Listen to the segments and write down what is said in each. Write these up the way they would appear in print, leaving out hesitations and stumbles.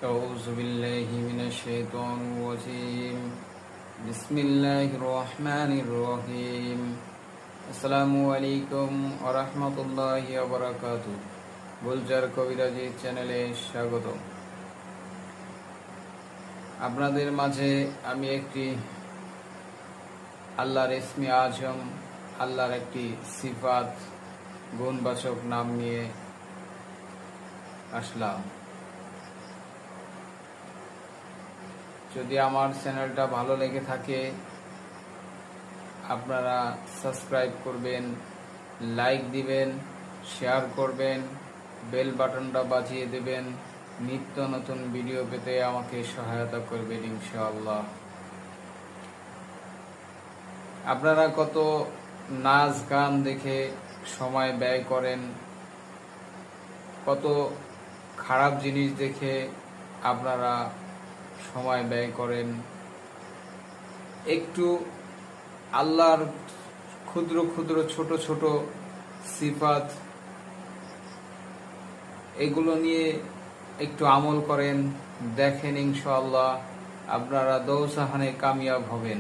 أعوذ بالله من الشيطان الرجيم بسم الله الرحمن الرحيم আসসালামু আলাইকুম ওয়া রাহমাতুল্লাহি ওয়া বারাকাতুহু গুলজার কবিরাজি চ্যানেলে স্বাগত। আপনাদের মাঝে আমি একটি আল্লাহর ইসমে আজম, আল্লাহর একটি সিফাত গুণবাচক নাম নিয়ে আসলাম। যদি আমার চ্যানেলটা ভালো লেগে থাকে আপনারা সাবস্ক্রাইব করবেন, লাইক দিবেন, শেয়ার করবেন, বেল বাটনটা বাজিয়ে দেবেন। নিত্য নতুন ভিডিও পেতে আমাকে সহায়তা করবেন ইনশাআল্লাহ। আপনারা কত নাচ গান দেখে সময় ব্যয় করেন, কত খারাপ জিনিস দেখে আপনারা সময় ব্যয় করেন। একটু আল্লাহর ক্ষুদ্র ক্ষুদ্র ছোট ছোট সিফাত এগুলো নিয়ে একটু আমল করেন, দেখেন ইনশাআল্লাহ আপনারা দৌসাহানে কামিয়াব হবেন।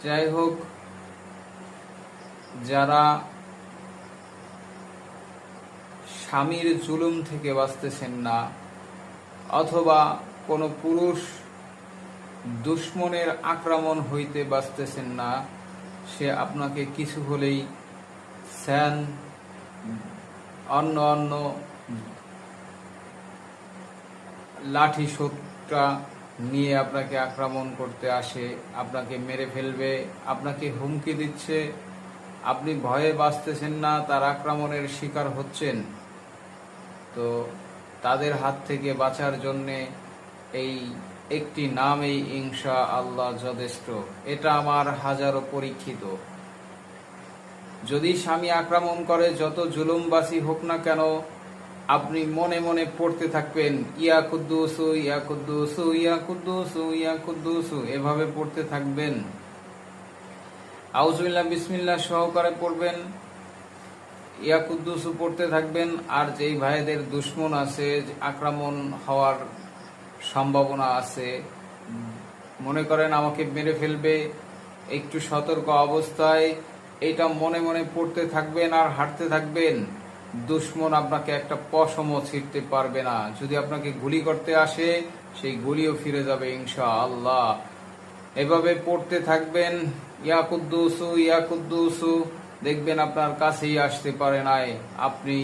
যাই হোক, যারা স্বামীর জুলুম থেকে বাঁচতেছেন না, অথবা কোনো পুরুষ দুশ্মনের আক্রমণ হইতে বাঁচতেছেন না, সে আপনাকে কিছু হলেই স্যান অন্য অন্য লাঠি সোঁটা নিয়ে আপনাকে আক্রমণ করতে আসে, আপনাকে মেরে ফেলবে, আপনাকে হুমকি দিচ্ছে, আপনি ভয়ে বাঁচতেছেন না, তার আক্রমণের শিকার হচ্ছেন। তো তাদের হাত থেকে বাঁচার জন্যে এই একটি নামেই ইনশাআল্লাহ যথেষ্ট। এটা আমার হাজারো পরীক্ষিত। যদি স্বামী আক্রমণ করে, যত জুলুমবাসী হোক না কেন, আপনি মনে মনে পড়তে থাকবেন ইয়া কুদ্দুসু ইয়া কুদ্দুসু ইয়া কুদ্দুসু ইয়া কুদ্দুসু, এভাবে পড়তে থাকবেন। আউযুবিল্লাহ বিসমিল্লাহ সহকারে পড়বেন, ইয়া কুদ্দুসু পড়তে থাকবেন। আর যেই ভাইদের দুশ্মন আছে, আক্রমণ হওয়ার সম্ভাবনা আছে, মনে করেন আমাকে মেরে ফেলবে, একটু সতর্ক অবস্থায় এটা মনে মনে পড়তে থাকবেন আর হাঁটতে থাকবেন। দুশ্মন আপনাকে একটা পশমও ছিঁড়তে পারবে না। যদি আপনাকে গুলি করতে আসে, সেই গুলিও ফিরে যাবে ইনশাআল্লাহ। এভাবে পড়তে থাকবেন ইয়া কুদ্দুসু ইয়া কুদ্দুসু, দেখবেন আপনার কাছেই আসতে পারে নাই, আপনি